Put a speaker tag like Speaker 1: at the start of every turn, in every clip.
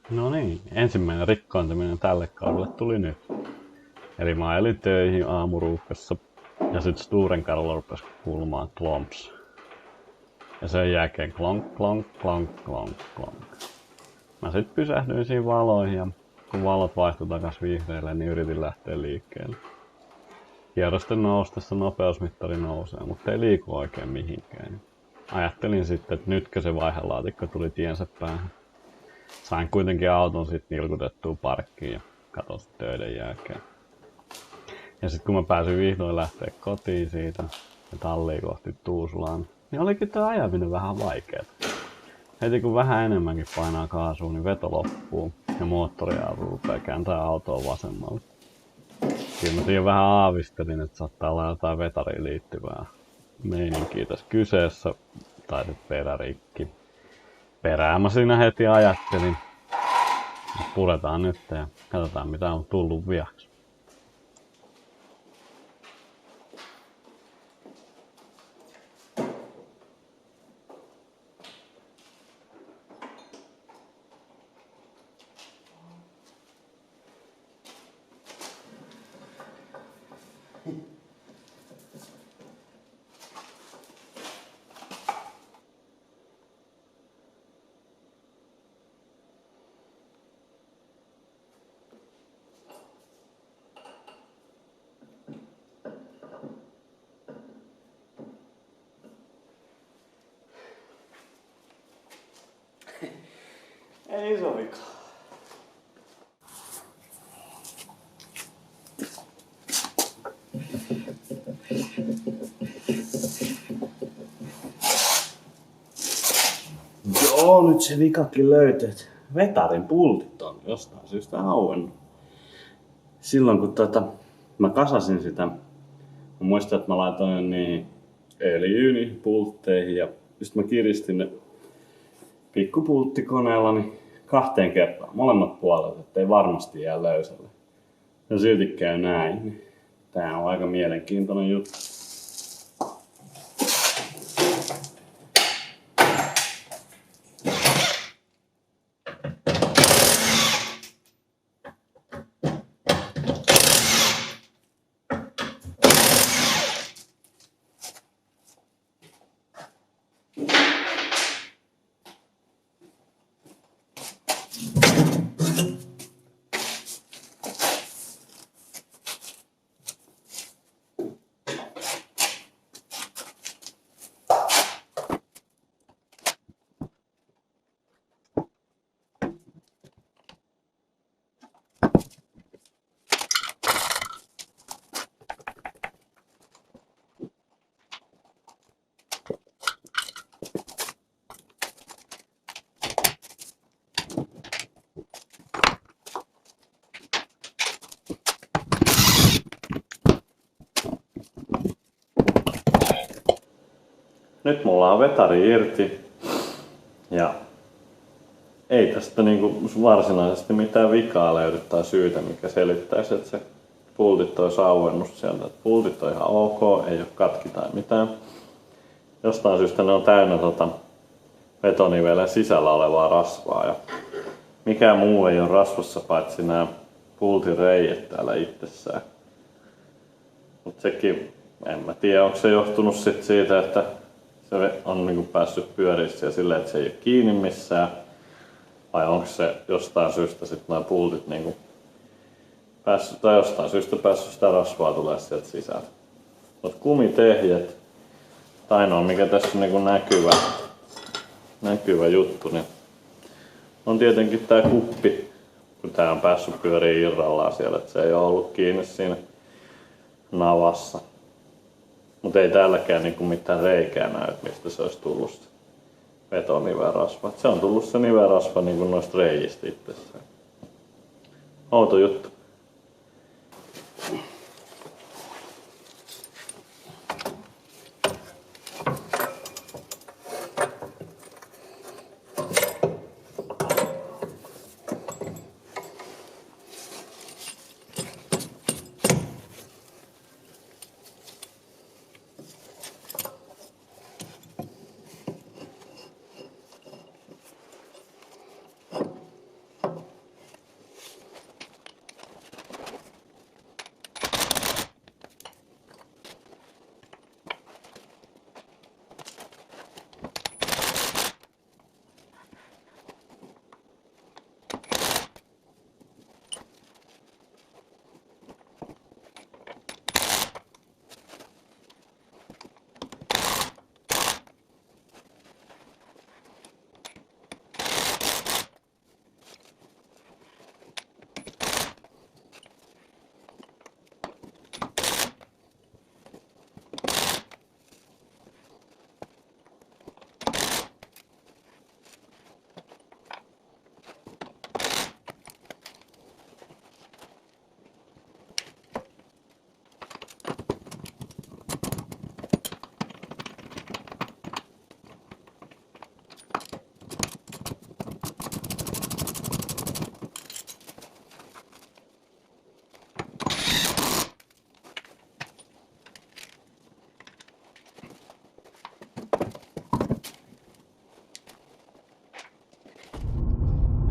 Speaker 1: No niin, ensimmäinen rikkoontuminen tälle kaudelle tuli nyt. Eli mä ajelin töihin aamuruuhkassa ja sit Sturenkadulla rupes kuulumaan klomps. Ja sen jälkeen klonk, klonk, klonk, klonk, klonk. Mä sit pysähdyin siinä valoihin ja kun valot vaihtui takas vihreille, niin yritin lähteä liikkeelle. Kierrosten noustessa nopeusmittari nousee, mutta ei liiku oikein mihinkään. Ajattelin sitten, että nytkö se vaihelaatikko tuli tiensä päähän. Sain kuitenkin auton sit nilkutettua parkkiin ja katon sit töiden jälkeen. Ja sitten kun mä pääsin vihdoin lähteä kotiin siitä ja talliin kohti Tuusulaan, niin olikin tuo ajaminen vähän vaikeeta. Heti kun vähän enemmänkin painaa kaasua, niin veto loppuu ja moottorijarru rupeaa kääntää autoa vasemmalle. Kyllä mä siinä vähän aavistelin, että saattaa olla jotain vetariin liittyvää meininkiä tässä kyseessä, tai sit perärikki. Perää mä siinä heti ajattelin. Puretaan nyt ja katsotaan mitä on tullut viaksi.
Speaker 2: Ei iso vika. Joo, nyt se vikakin löytyy. Vetarin pultit on jostain syystä auennut. Silloin kun mä kasasin sitä, mä muistan, että mä laitoin niihin öljyyn niihin pultteihin ja sitten mä kiristin ne pikkupulttikoneella niin 2 kertaa, molemmat puolet, ettei varmasti jää löysälle. Ja silti käy näin. Niin tää on aika mielenkiintoinen juttu. Nyt mulla on vetari irti ja ei tästä niinku varsinaisesti mitään vikaa löydy tai syytä, mikä selittäisi, että se pultit olisi auennut sieltä. Pultit on ihan ok, ei ole katki tai mitään. Jostain syystä ne on täynnä betonivelen sisällä olevaa rasvaa ja mikään muu ei ole rasvassa paitsi nämä pultin reiät täällä itsessään. Mut sekin, en mä tiedä onko se johtunut sit siitä, että se on niinku päässyt pyörissä ja silleen, että se ei ole kiinni missään. Vai onko se jostain syystä sitten nämä pultit niinku päässyt, tai jostain syystä päässyt sitä rasvaa tulee sieltä sisältä. Mut kumitehjet, ainoa mikä tässä on niinku näkyvä juttu, niin on tietenkin tää kuppi, kun tää on päässyt pyöriin irrallaan siellä, että se ei ole ollut kiinni siinä navassa. Mutta ei täälläkään niinku mitään reikää näy, mistä se olisi tullut se betoniverasva. Se on tullut se nivelrasva niinku noista reijistä itsessään. Outo juttu.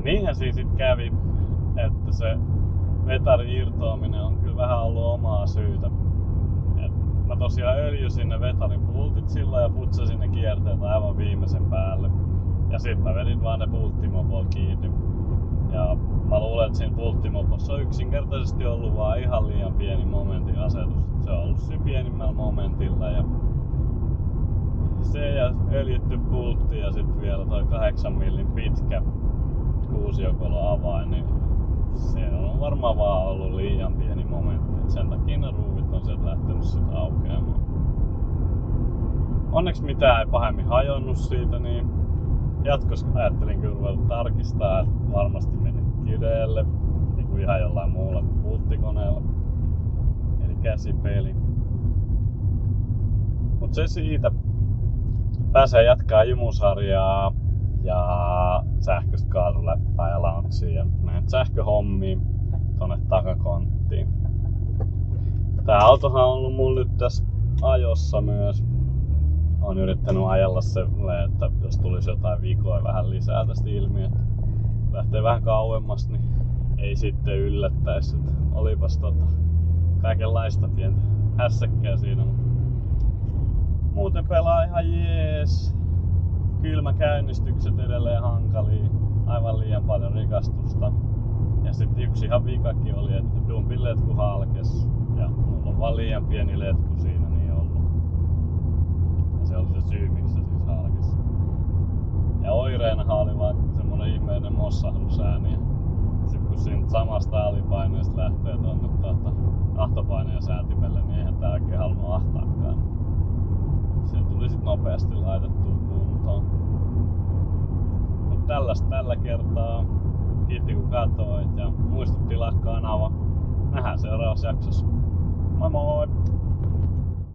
Speaker 1: niinhän siinä sit kävi, että se vetarin irtoaminen on kyllä vähän ollut omaa syytä. Mä tosiaan öljysin ne vetarin pultit sillä ja putsasin ne kierteet aivan viimeisen päälle. Ja sit mä vedin vaan ne pulttimopolla kiinni. Ja mä luulen, että siinä pulttimopossa on yksinkertaisesti ollut vaan ihan liian pieni momentin asetus. Se on ollut siinä pienimmällä momentilla ja se ja öljytty pultti ja sit vielä toi 8 millin pitkä kuusiokolo-avain, niin se on varmaan vaan ollut liian pieni momentti. Et sen takia ne ruuvit on sieltä lähtenyt sit aukeamaan. Onneksi mitään ei pahemmin hajonnut siitä, niin jatkossa ajattelin kyllä ruveta tarkistaa, että varmasti meni kireelle, niin kuin ihan jollain muulla kuin pulttikoneella. Eli käsipeli. Mut se siitä. Pääsee jatkaa imusarjaa ja sähköistä kaasuläppää ja launchia ja näitä sähköhommia tonne takakonttiin. Tää autohan on ollut mulla nyt tässä ajossa myös. Olen yrittänyt ajella semmoinen, että jos tulisi jotain vikoja vähän lisää tästä ilmi, että lähtee vähän kauemmas, niin ei sitten yllättäisi. Olipas kaikenlaista pientä hässäkkää siinä. Muuten pelaa ihan jees. Kylmäkäynnistykset edelleen hankalia. Aivan liian paljon rikastusta. Ja sitten yksi ihan vikakin oli, että dumpin letku halkes. Ja mulla on vaan liian pieni letku siinä niin ollut. Ja se oli se syy, miksi se siis halkes. Ja oireenahan oli vaan semmonen ihmeinen mossahdusääni. Ja sit kun siinä samasta alipaineesta lähtee tonne ahtopaineen säätimelle, niin eihän tää oikein halunnut ahtaakaan. Se tuli sit nopeasti laitettua kuntoon. Mut tällaista tällä kertaa. Kiitti kun katsoit ja muistut tilaa kanava. Nähdään seuraavassa jaksossa. Moi moi!